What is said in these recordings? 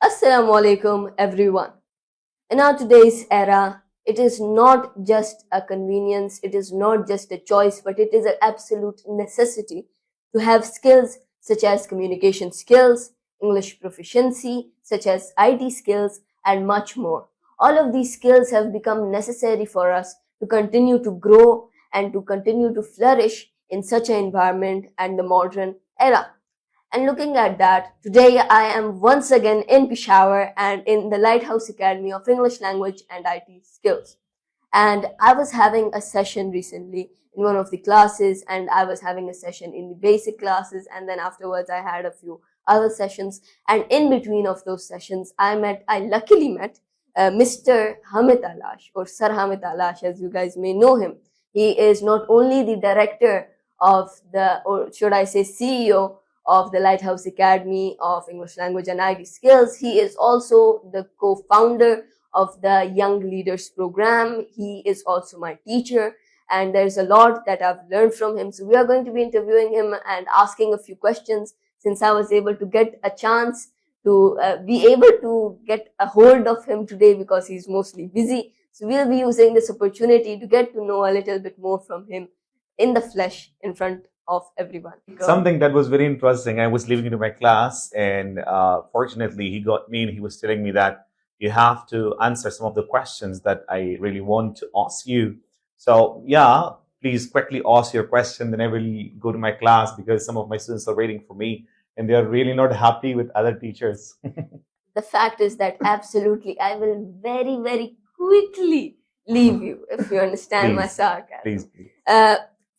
Assalamu alaikum everyone. In our today's era, it is not just a convenience, it is not just a choice, but it is an absolute necessity to have skills such as communication skills, English proficiency, such as IT skills, and much more. All of these skills have become necessary for us to continue to grow and to continue to flourish in such an environment and the modern era. And looking at that, today I am once again in Peshawar and in the Lighthouse Academy of English Language and IT Skills. And I was having a session recently in one of the classes, and I was having a session in the basic classes, and then afterwards I had a few other sessions. And in between of those sessions, I luckily met Mr. Hamid Alash, or Sir Hamid Alash, as you guys may know him. He is not only the director of or should I say CEO of the Lighthouse Academy of English Language and IT Skills. He is also the co-founder of the Young Leaders Program. He is also my teacher, and there's a lot that I've learned from him. So we are going to be interviewing him and asking a few questions, since I was able to get a chance to be able to get a hold of him today because he's mostly busy. So we'll be using this opportunity to get to know a little bit more from him in the flesh in front of everyone. Something that was very interesting. I was leaving into my class, and fortunately, he got me, and he was telling me that you have to answer some of the questions that I really want to ask you. So, yeah, please quickly ask your question. Then I will go to my class because some of my students are waiting for me, and they are really not happy with other teachers. The fact is that absolutely, I will very, very quickly leave you if you understand my sarcasm. Please.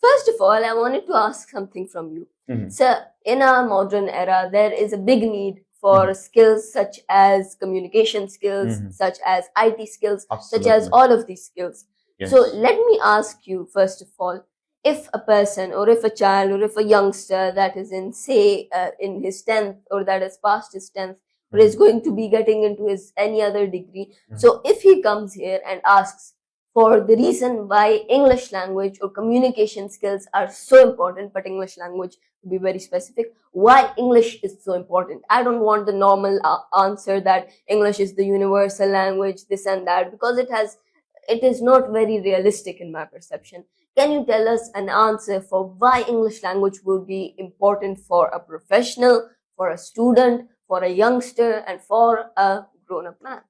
First of all, I wanted to ask something from you. So, in our modern era, there is a big need for skills such as communication skills, such as IT skills, such as all of these skills. Yes. So, let me ask you, first of all, if a person or if a child or if a youngster that is in, say, in his 10th or that has passed his 10th or is going to be getting into his any other degree. So, if he comes here and asks for the reason why English language or communication skills are so important, but English language, to be very specific, why English is so important. I don't want the normal answer that English is the universal language, this and that, because it is not very realistic in my perception. Can you tell us an answer for why English language would be important for a professional, for a student, for a youngster, and for a grown-up man?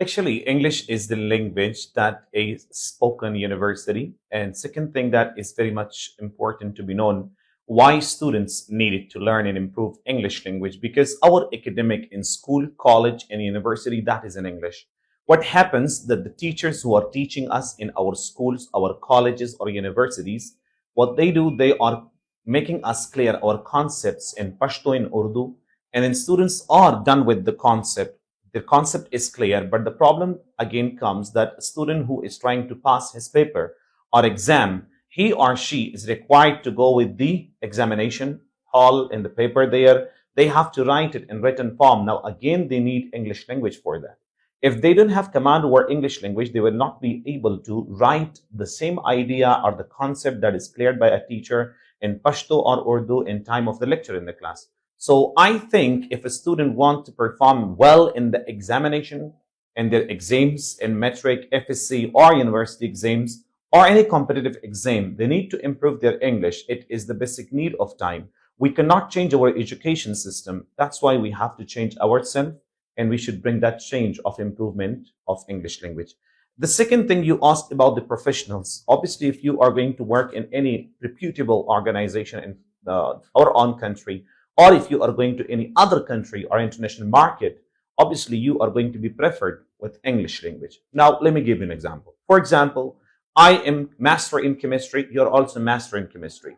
Actually, English is the language that is spoken university. And second thing that is very much important to be known, why students needed to learn and improve English language, because our academic in school, college, and university, that is in English. What happens that the teachers who are teaching us in our schools, our colleges, or universities, what they do, they are making us clear our concepts in Pashto and Urdu, and then students are done with the concept. The concept is clear, but the problem again comes that a student who is trying to pass his paper or exam, he or she is required to go with the examination hall in the paper there. They have to write it in written form. Now, again, they need English language for that. If they don't have command over English language, they will not be able to write the same idea or the concept that is cleared by a teacher in Pashto or Urdu in time of the lecture in the class. So I think if a student wants to perform well in the examination and their exams in metric, FSC, or university exams, or any competitive exam, they need to improve their English. It is the basic need of time. We cannot change our education system. That's why we have to change ourselves, and we should bring that change of improvement of English language. The second thing you asked about the professionals. Obviously, if you are going to work in any reputable organization in our own country, or if you are going to any other country or international market, obviously you are going to be preferred with English language. Now, let me give you an example. For example, I am master in chemistry. You're also master in chemistry.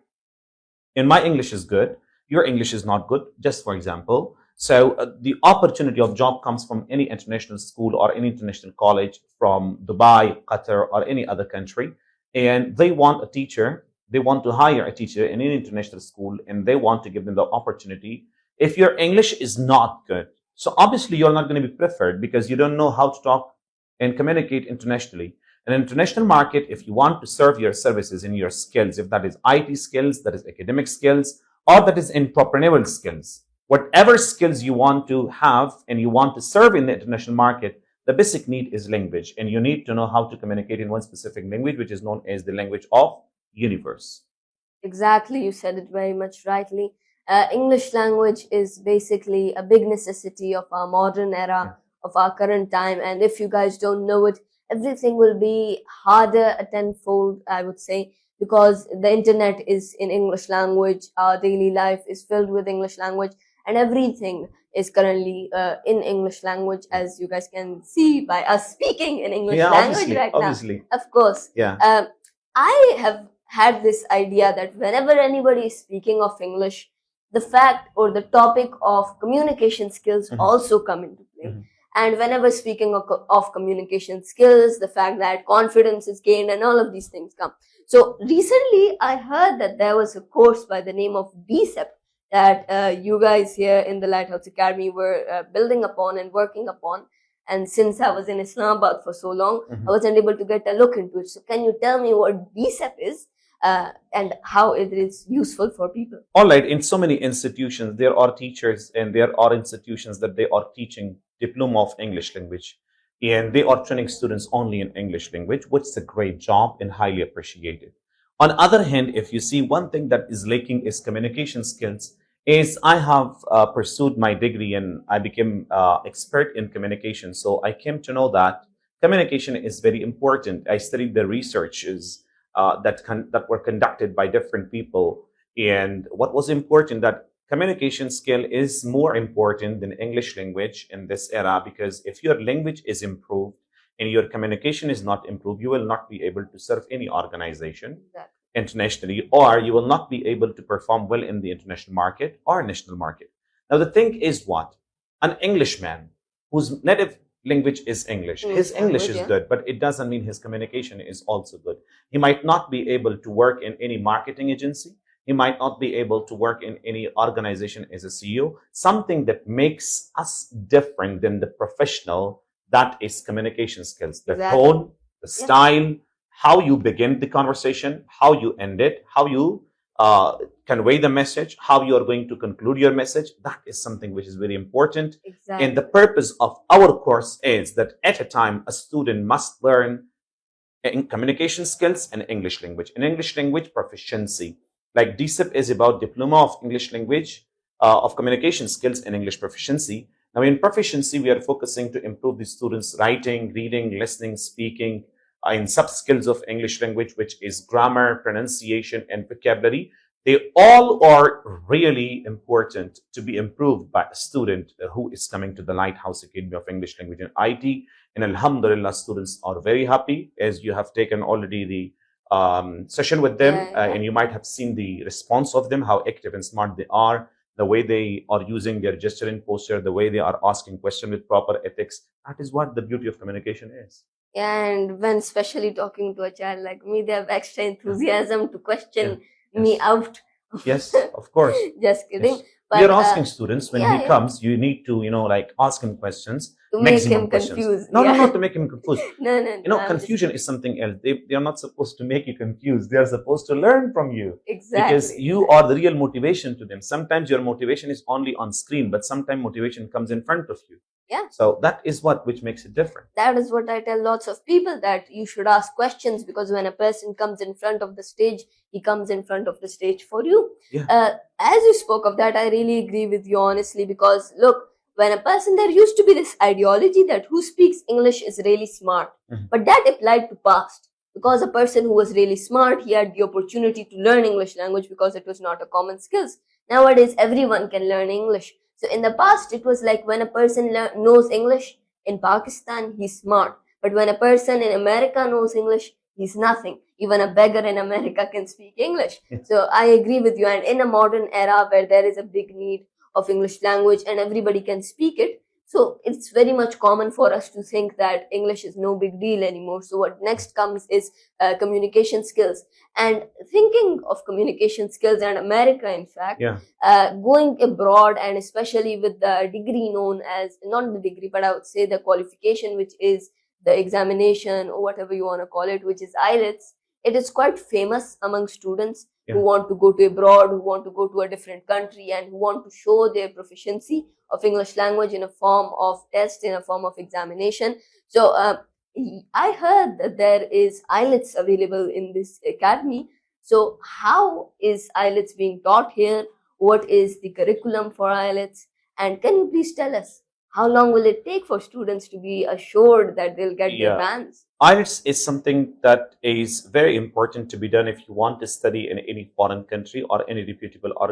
And my English is good. Your English is not good, just for example. So the opportunity of job comes from any international school or any international college from Dubai, Qatar, or any other country. And they want a teacher. They want to hire a teacher in an international school, and they want to give them the opportunity. If your English is not good, so obviously you're not going to be preferred because you don't know how to talk and communicate internationally. In an international market, if you want to serve your services and your skills, if that is IT skills, that is academic skills, or that is entrepreneurial skills, Whatever skills you want to have and you want to serve in the international market, the basic need is language, and you need to know how to communicate in one specific language, which is known as the language of universe. Exactly, you said it very much rightly. English language is basically a big necessity of our modern era, of our current time. And if you guys don't know it, everything will be harder a tenfold, I would say, because the internet is in English language, our daily life is filled with English language, and everything is currently in English language, as you guys can see by us speaking in English Yeah, language obviously, right obviously. now. Of course. Yeah. I have had this idea that whenever anybody is speaking of English, the fact or the topic of communication skills also come into play. And whenever speaking of communication skills, the fact that confidence is gained and all of these things come. So recently, I heard that there was a course by the name of BSEP that you guys here in the Lighthouse Academy were building upon and working upon. And since I was in Islamabad for so long, I wasn't able to get a look into it. So can you tell me what BSEP is and how it is useful for people? All right. In so many institutions, there are teachers and there are institutions that they are teaching diploma of English language, and they are training students only in English language, which is a great job and highly appreciated. On the other hand, if you see one thing that is lacking is communication skills, is I have pursued my degree and I became expert in communication. So I came to know that communication is very important. I studied the researches that were conducted by different people, and what was important that communication skill is more important than English language in this era, because if your language is improved and your communication is not improved, you will not be able to serve any organization internationally, or you will not be able to perform well in the international market or national market. Now, the thing is what? An Englishman whose native language is English, his English is good, but it doesn't mean his communication is also good. He might not be able to work in any marketing agency. He might not be able to work in any organization as a CEO. Something that makes us different than the professional, that is communication skills. The tone, the style, how you begin the conversation, how you end it, how you convey the message, how you are going to conclude your message. That is something which is very important. And the purpose of our course is that at a time, a student must learn in communication skills and English language. In English language proficiency, like DSIP is about Diploma of English Language of Communication Skills and English Proficiency. Now, in proficiency, we are focusing to improve the students' writing, reading, listening, speaking, in sub-skills of English language, which is grammar, pronunciation, and vocabulary. They all are really important to be improved by a student who is coming to the Lighthouse Academy of English Language and IT. And Alhamdulillah, students are very happy, as you have taken already the session with them, and you might have seen the response of them, how active and smart they are, the way they are using their gesture and posture, the way they are asking questions with proper ethics. That is what the beauty of communication is. Yeah, and when especially talking to a child like me, they have extra enthusiasm to question me out. Yes, of course. Just kidding. Yes. But you're asking students when he comes, you need to, ask him questions. To make him confused. No, not to make him confused. No. Confusion is something else. They are not supposed to make you confused. They are supposed to learn from you. Exactly. Because you are the real motivation to them. Sometimes your motivation is only on screen, but sometimes motivation comes in front of you. Yeah. So that is which makes it different. That is what I tell lots of people, that you should ask questions, because when a person comes in front of the stage, he comes in front of the stage for you. Yeah. As you spoke of that, I really agree with you, honestly, because look, when a person, there used to be this ideology that who speaks English is really smart. But that applied to past, because a person who was really smart, he had the opportunity to learn English language because it was not a common skills. Nowadays, everyone can learn English. So in the past, it was like when a person knows English in Pakistan, he's smart. But when a person in America knows English, he's nothing. Even a beggar in America can speak English. So I agree with you. And in a modern era where there is a big need of English language and everybody can speak it, so it's very much common for us to think that English is no big deal anymore. So what next comes is communication skills. And thinking of communication skills, and America, in fact, going abroad, and especially with the degree known as, not the degree, but I would say the qualification, which is the examination or whatever you want to call it, which is IELTS, it is quite famous among students. who Yeah. want to go to abroad, who want to go to a different country, and who want to show their proficiency of English language in a form of test, in a form of examination. So I heard that there is IELTS available in this academy. So how is IELTS being taught here? What is the curriculum for IELTS? And can you please tell us how long will it take for students to be assured that they'll get their Yeah. bands? IELTS is something that is very important to be done if you want to study in any foreign country or any reputable or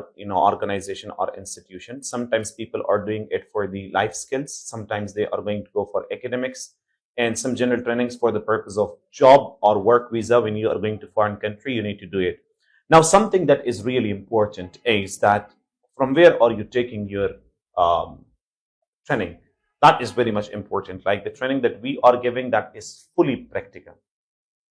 organization or institution. Sometimes people are doing it for the life skills. Sometimes they are going to go for academics and some general trainings for the purpose of job or work visa. When you are going to foreign country, you need to do it. Now, something that is really important is that from where are you taking your um, training? That is very much important. Like the training that we are giving, that is fully practical.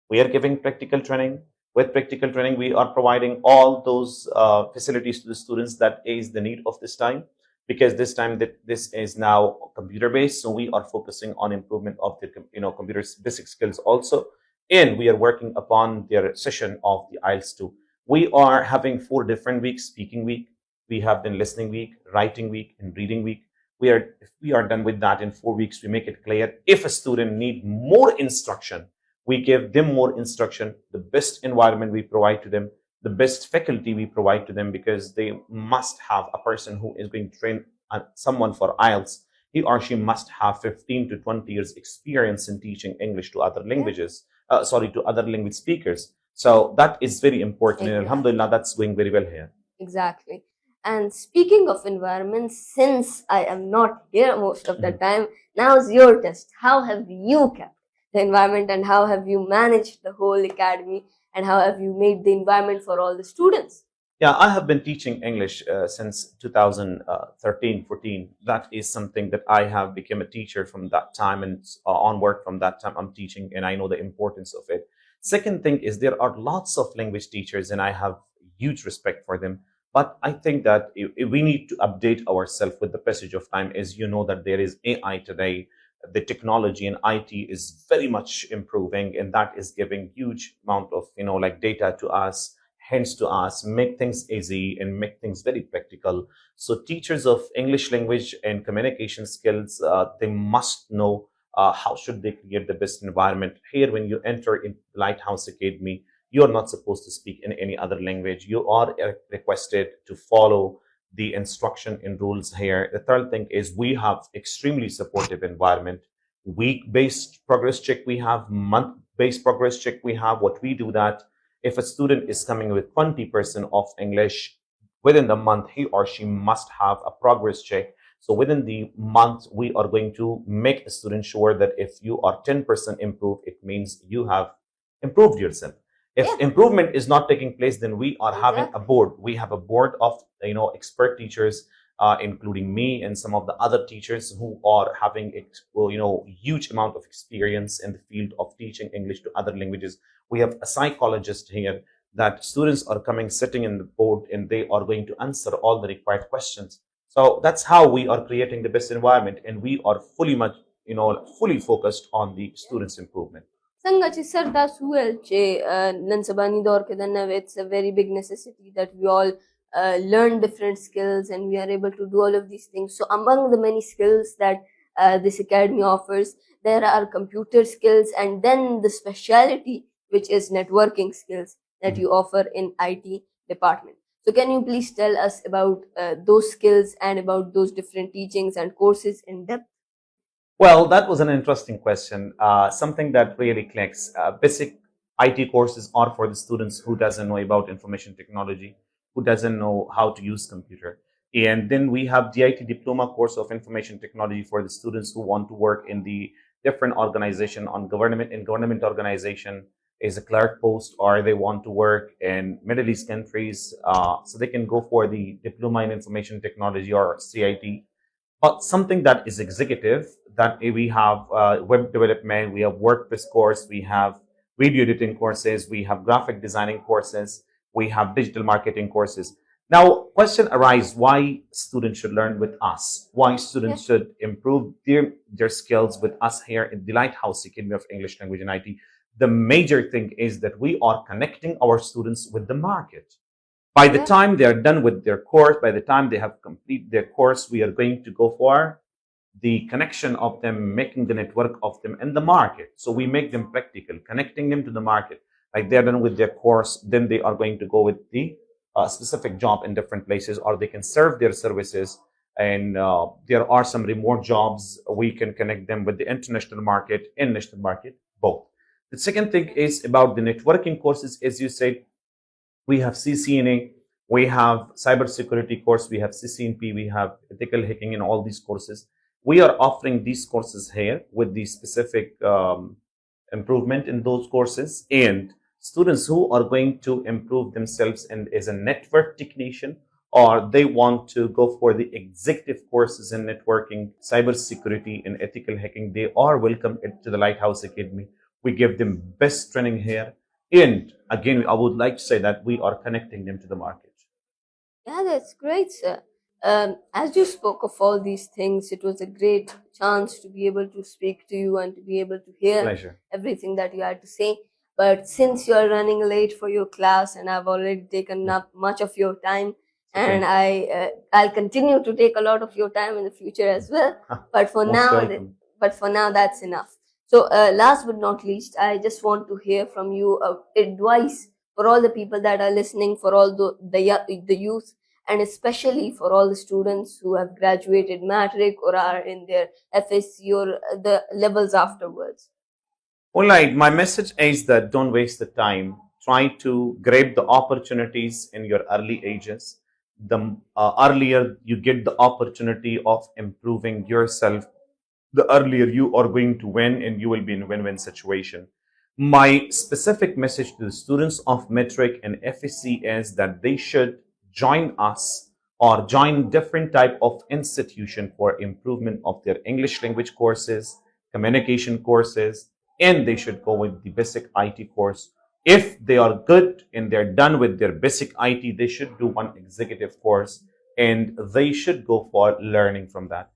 We are giving practical training. With practical training, we are providing all those facilities to the students that is the need of this time, because this time that this is now computer based, so we are focusing on improvement of the computer basic skills also, and we are working upon their session of the IELTS 2. We are having 4 different weeks: speaking week, we have then listening week, writing week, and reading week. If we are done with that in 4 weeks, we make it clear. If a student need more instruction, we give them more instruction. The best environment we provide to them, the best faculty we provide to them, because they must have a person who is going to train someone for IELTS. He or she must have 15 to 20 years experience in teaching English to other languages, to other language speakers. So that is very important. And Exactly. alhamdulillah, that's going very well here. Exactly. And speaking of environment, since I am not here most of the time, now's your test. How have you kept the environment, and how have you managed the whole academy, and how have you made the environment for all the students? Yeah, I have been teaching English since 2013, 14. That is something that I have become a teacher from that time, and onward from that time I'm teaching, and I know the importance of it. Second thing is there are lots of language teachers, and I have huge respect for them. But I think that we need to update ourselves with the passage of time. As you know that there is AI today, the technology and IT is very much improving, and that is giving huge amount of data to us, hence to us, make things easy and make things very practical. So teachers of English language and communication skills, they must know how should they create the best environment. Here, when you enter in Lighthouse Academy, you are not supposed to speak in any other language. You are requested to follow the instruction and rules here. The third thing is we have extremely supportive environment. Week-based progress check we have, month-based progress check we have. What we do that if a student is coming with 20% of English, within the month, he or she must have a progress check. So within the month, we are going to make a student sure that if you are 10% improved, it means you have improved yourself. If improvement is not taking place, then we are having a board. We have a board of expert teachers, including me and some of the other teachers who are having huge amount of experience in the field of teaching English to other languages. We have a psychologist here that students are coming, sitting in the board, and they are going to answer all the required questions. So that's how we are creating the best environment, and we are fully focused on the students' improvement. Sangachi sir, that's well che Nansabani dor ke danna, it's a very big necessity that we all learn different skills and we are able to do all of these things. So among the many skills that this academy offers, there are computer skills, and then the speciality, which is networking skills that you offer in IT department. So can you please tell us about those skills and about those different teachings and courses in depth? Well, that was an interesting question. Something that really clicks. Basic IT courses are for the students who doesn't know about information technology, who doesn't know how to use computer. And then we have the IT diploma course of information technology for the students who want to work in the different organization on government organization is a clerk post, or they want to work in Middle East countries. So they can go for the diploma in information technology or CIT. But something that is executive, that we have web development, we have WordPress course, we have video editing courses, we have graphic designing courses, we have digital marketing courses. Now, question arises: why students should learn with us? Why students should improve their skills with us here in the Lighthouse Academy of English Language and IT? The major thing is that we are connecting our students with the market. By the Yeah. time they are done with their course, by the time they have completed their course, we are going to go for the connection of them, making the network of them in the market. So we make them practical, connecting them to the market. Like they're done with their course, then they are going to go with the specific job in different places, or they can serve their services. And there are some remote jobs. We can connect them with the international market and national market, both. The second thing is about the networking courses. As you said, we have CCNA, we have cybersecurity course, we have CCNP, we have ethical hacking in all these courses. We are offering these courses here with the specific improvement in those courses, and students who are going to improve themselves and as a network technician, or they want to go for the executive courses in networking, cybersecurity, and ethical hacking, they are welcome to the Lighthouse Academy. We give them best training here. And again, I would like to say that we are connecting them to the market. Yeah, that's great, sir. As you spoke of all these things, it was a great chance to be able to speak to you and to be able to hear Pleasure. everything that you had to say. But since you are running late for your class, and I've already taken up much of your time, and I'll continue to take a lot of your time in the future as well. But for Most now, welcome. that's enough. So, last but not least, I just want to hear from you advice for all the people that are listening, for all the youth, and especially for all the students who have graduated matric or are in their FSC or the levels afterwards. All right, my message is that don't waste the time. Try to grab the opportunities in your early ages. The earlier you get the opportunity of improving yourself, the earlier you are going to win, and you will be in a win-win situation. My specific message to the students of metric and FSC is that they should join us or join different type of institution for improvement of their English language courses, communication courses, and they should go with the basic IT course. If they are good and they're done with their basic IT, they should do one executive course, and they should go for learning from that.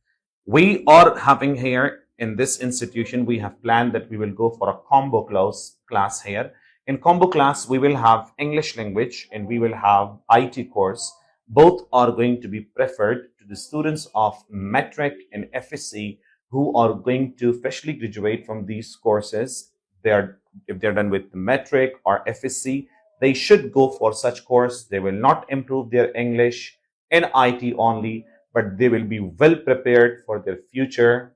We are having here in this institution, we have planned that we will go for a combo class here. In combo class, we will have English language and we will have IT course. Both are going to be preferred to the students of metric and FSC who are going to freshly graduate from these courses. If they're done with the metric or FSC, they should go for such course. They will not improve their English in IT only, but they will be well prepared for their future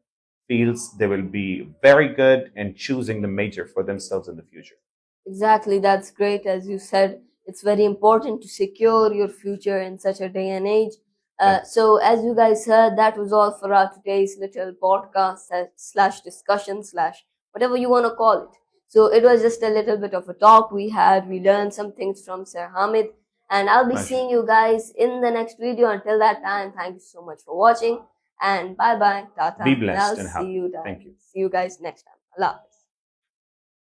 fields. They will be very good in choosing the major for themselves in the future. Exactly, that's great. As you said, it's very important to secure your future in such a day and age. So, as you guys heard, that was all for our today's little podcast slash discussion slash whatever you want to call it. So, it was just a little bit of a talk we had. We learned some things from Sir Hamid, and I'll be Pleasure. seeing you guys in the next video. Until that time, thank you so much for watching, and bye bye, tata. Be And blessed I'll and see happy. you. Thank you. See you guys next time. Allah.